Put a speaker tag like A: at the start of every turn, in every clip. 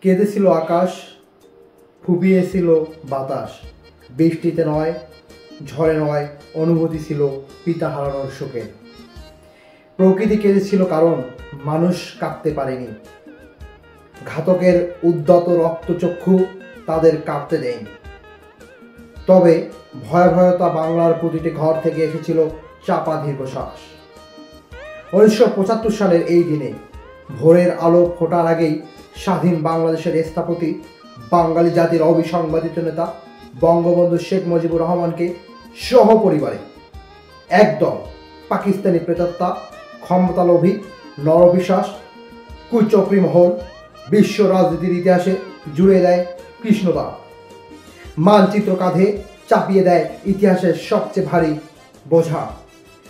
A: কেঁদেছিল আকাশ, ফুপিয়েছিল বাতাস, বৃষ্টিতে নয়, ঝড়ে নয়, অনুভূতি ছিল পিতা হারানোর শোকে। প্রকৃতি কেঁদেছিল কারণ মানুষ কাঁদতে পারেনি। ঘাতকের উদ্যত রক্তচক্ষু তাদের কাঁদতে দেয়নি। তবে ভয়াবহতা বাংলার প্রতিটি ঘর থেকে এসেছিল চাপা দীর্ঘশ্বাস। 1975 সালের এই দিনে ভোরের আলো ফোটার আগেই স্বাধীন বাংলাদেশের স্থপতি, বাঙালি জাতির অবিসংবাদিত নেতা বঙ্গবন্ধু শেখ মুজিবুর রহমানকে সহপরিবারে একদল পাকিস্তানি প্রেতাত্মা, ক্ষমতালোভী, নরপিশাচ, কুচক্রী মহল বিশ্ব রাজনীতির ইতিহাসে জুড়ে দেয় কৃষ্ণদাগ। মানচিত্র কাঁধে চাপিয়ে দেয় ইতিহাসের সবচেয়ে ভারী বোঝা।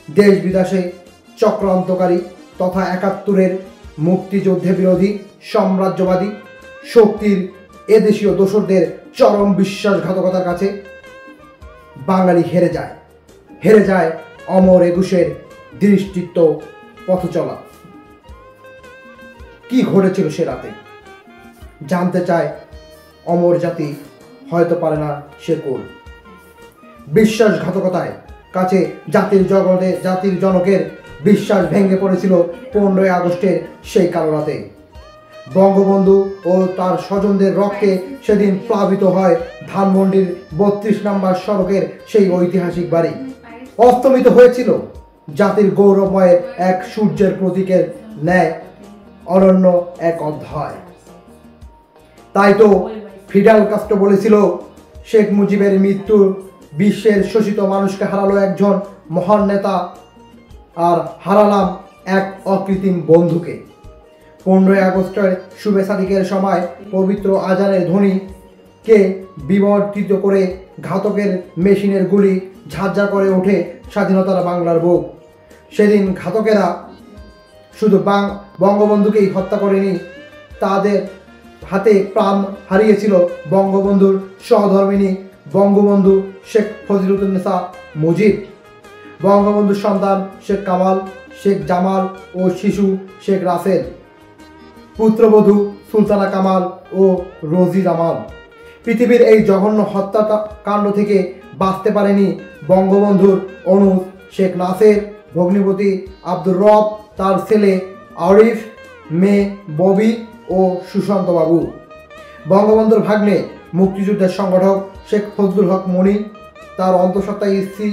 A: দেশ বিদেশে চক্রান্তকারী তথা 71-এর মুক্তিযুদ্ধে বিরোধী সাম্রাজ্যবাদী শক্তির এদেশীয় দোসরদের চরম বিশ্বাসঘাতকতার কাছে বাঙালি হেরে যায় অমর একুশের দৃষ্টিত্ব পথ চলা। কি ঘটেছিল সে রাতে জানতে চায় অমর জাতি, হয়তো পারে না সে কোল। বিশ্বাসঘাতকতায় কাছে জাতির জনকের বিশ্বাস ভেঙে পড়েছিল 15ই আগস্টের সেই কালো রাতে। বঙ্গবন্ধু ও তার স্বজনদের রক্তে সেদিন প্লাবিত হয় ধানমন্ডির 32 নম্বর সড়কের সেই ঐতিহাসিক বাড়ি। অস্তমিত হয়েছিল জাতির গৌরবময়ের এক সূর্যের প্রতীকের ন্যায় অনন্য এক অধ্যায়। তাই তো ফিডেল কাস্ট্রো বলেছিল, শেখ মুজিবের মৃত্যু বিশ্বের শোষিত মানুষকে হারালো একজন মহান নেতা, আর হারালাম এক অকৃত্রিম বন্ধুকে। 15ই আগস্টের শুভে সাদিকের সময় পবিত্র আজানের ধ্বনিকে বিবর্তিত করে ঘাতকের মেশিনের গুলি ঝাঁঝা করে ওঠে স্বাধীনতার বাংলার বুক। সেদিন ঘাতকেরা শুধু বঙ্গবন্ধুকেই হত্যা করেনি, তাদের হাতে প্রাণ হারিয়েছিল বঙ্গবন্ধুর সহধর্মিণী বঙ্গবন্ধু শেখ ফজিলুন্নেসা মুজিব, বঙ্গবন্ধুর সন্তান শেখ কামাল, শেখ জামাল ও শিশু শেখ রাসেল, পুত্রবধূ সুলতানা কামাল ও রোজি জামাল। পৃথিবীর এই জঘন্য হত্যাকাণ্ড থেকে বাঁচতে পারেনি বঙ্গবন্ধুর অনুজ শেখ নাসের, ভগ্নিপতি আব্দুর রব, তার ছেলে আরিফ, মেয়ে ববি ও সুশান্ত বাবু। বঙ্গবন্ধুর ভাগ্নে মুক্তিযুদ্ধের সংগঠক শেখ ফজলুল হক মনি, তার অন্তঃসত্ত্বা স্ত্রী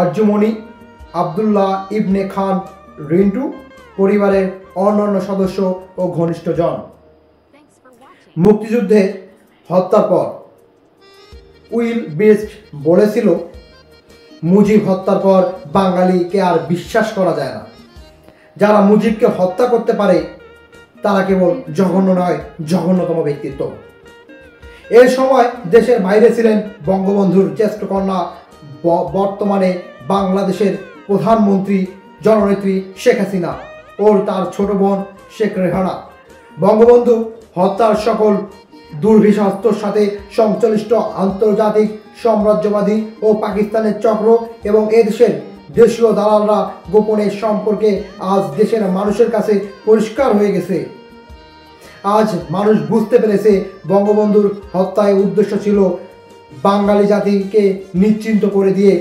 A: আরজুমণি, আবদুল্লাহ ইবনে খান রিন্টু, পরিবারের অন্যান্য সদস্য ও ঘনিষ্ঠজন। মুক্তিযুদ্ধে হত্যার পর উইল বেস্ট বলেছিল, মুজিব হত্যার পর বাঙালিকে আর বিশ্বাস করা যায় না। যারা মুজিবকে হত্যা করতে পারে তারা কেবল জঘন্য নয়, জঘন্যতম ব্যক্তিত্ব। এর সময় দেশের বাইরে ছিলেন বঙ্গবন্ধুর জ্যেষ্ঠ কন্যা, বর্তমানে বাংলাদেশের প্রধানমন্ত্রী জননেত্রী শেখ হাসিনা ও তার ছোট বোন শেখ রেহানা। বঙ্গবন্ধু হত্যার সকল দুর্বিষহস্তর সাথে সংশ্লিষ্ট আন্তর্জাতিক সাম্রাজ্যবাদী ও পাকিস্তানের চক্র এবং এদেশের দেশীয় দালালরা গোপনে সম্পর্কে আজ দেশের মানুষের কাছে পরিষ্কার হয়ে গেছে। আজ মানুষ বুঝতে পেরেছে বঙ্গবন্ধুর হত্যায় উদ্দেশ্য ছিল বাঙালি জাতিকে নিশ্চিন্ত করে দিয়ে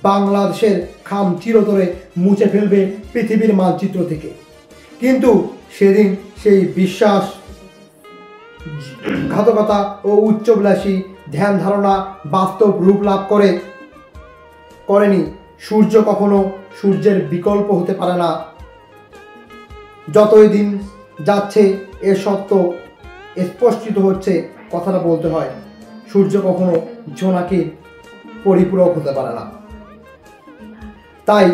A: বাংলাদেশের খাম চিরতরে মুছে ফেলবে পৃথিবীর মানচিত্র থেকে। কিন্তু সেদিন সেই বিশ্বাস ঘাতকতা ও উচ্চবিলাসী ধ্যান ধারণা বাস্তব রূপ লাভ করেনি। সূর্য কখনো সূর্যের বিকল্প হতে পারে না। যতই দিন যাচ্ছে এ সত্য স্পষ্টিত হচ্ছে, কথাটা বলতে হয়, সূর্য কখনো জোনাকির পরিপূরক হতে পারে না। তাই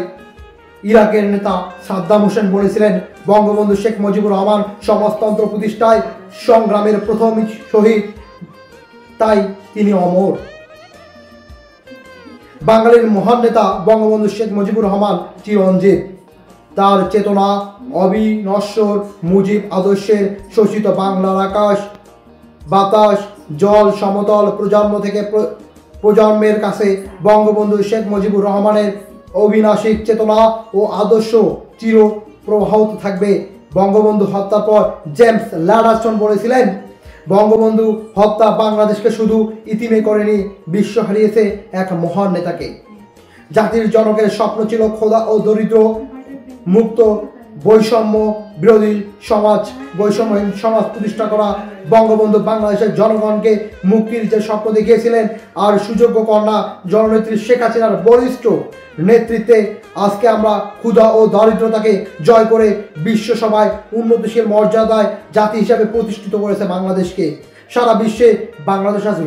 A: ইরাকের নেতা সাদ্দাম হোসেন বলেছিলেন, বঙ্গবন্ধু শেখ মুজিবুর রহমান সমাজতন্ত্র প্রতিষ্ঠায় সংগ্রামের প্রথম শহীদ, তাই তিনি অমর। বাঙালির মহান নেতা বঙ্গবন্ধু শেখ মুজিবুর রহমান চিরঞ্জীব। তার চেতনা অবিনশ্বর। মুজিব আদর্শের শোষিত বাংলার আকাশ, বাতাস, জল, সমতল প্রজন্ম থেকে প্রজন্মের কাছে বঙ্গবন্ধু শেখ মুজিবুর রহমানের অবিনাশী চেতনা ও আদর্শ চির প্রবাহিত থাকবে। বঙ্গবন্ধু হত্যার পর জেমস ল্যাডারসন বলেছিলেন, বঙ্গবন্ধু হত্যা বাংলাদেশকে শুধু ইতিমে করেনি, বিশ্ব হারিয়েছে এক মহান নেতাকে। জাতির জনকের স্বপ্ন ছিল খোদা ও দরিদ্র মুক্ত বৈষম্য বিরোধী বৈষম্যহীন সমাজ প্রতিষ্ঠা করা। বঙ্গবন্ধু বাংলাদেশের জনগণকে মুক্তির যে স্বপ্ন দেখিয়েছিলেন, আর সুযোগ্য কন্যা জননেত্রী শেখ হাসিনার বলিষ্ঠ নেতৃত্বে আজকে আমরা ক্ষুধা ও দারিদ্রতাকে জয় করে বিশ্বসভায় উন্নতিশীল মর্যাদায় জাতি হিসাবে প্রতিষ্ঠিত করেছে বাংলাদেশকে। সারা বিশ্বে বাংলাদেশ আজ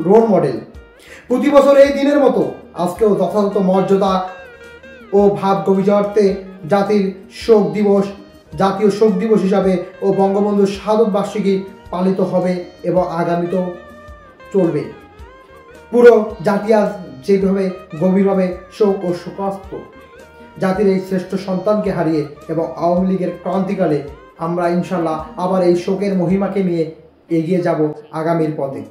A: রোল মডেল। প্রতি বছর এই দিনের মতো আজকেও যথাযথ মর্যাদা ও ভাব গভীরার্থে জাতীয় শোক দিবস হিসাবে ও বঙ্গবন্ধুর শাহাদত বার্ষিকী পালিত হবে এবং আগামীতেও চলবে। পুরো জাতি আজ যেভাবে গভীরভাবে শোক ও শোকাস্ত জাতির এই শ্রেষ্ঠ সন্তানকে হারিয়ে এবং আওয়ামী লীগের ক্রান্তিকালে আমরা ইনশাল্লাহ আবার এই শোকের মহিমাকে নিয়ে এগিয়ে যাব আগামীর পথে।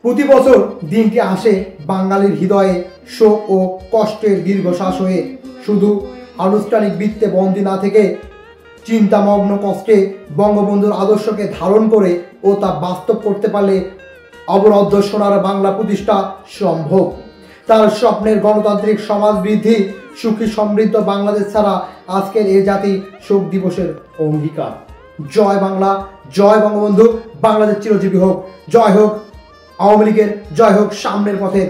A: প্রতি বছর দিনটি আসে বাঙালির হৃদয়ে শোক ও কষ্টের দীর্ঘশ্বাস হয়ে, শুধু আনুষ্ঠানিক বৃত্তে বন্দী না থেকে চিন্তামগ্ন কষ্টে বঙ্গবন্ধুর আদর্শকে ধারণ করে ও তা বাস্তব করতে পারলে অবরুদ্ধ সোনার বাংলা প্রতিষ্ঠা সম্ভব। তার স্বপ্নের গণতান্ত্রিক সমাজ বৃদ্ধি, সুখী সমৃদ্ধ বাংলাদেশ ছাড়া আজকের এ জাতি শোক দিবসের অঙ্গীকার। জয় বাংলা, জয় বঙ্গবন্ধু, বাংলাদেশ চিরজীবী হোক, জয় হোক আওয়ামী লীগের, জয় হোক সামনের পথে।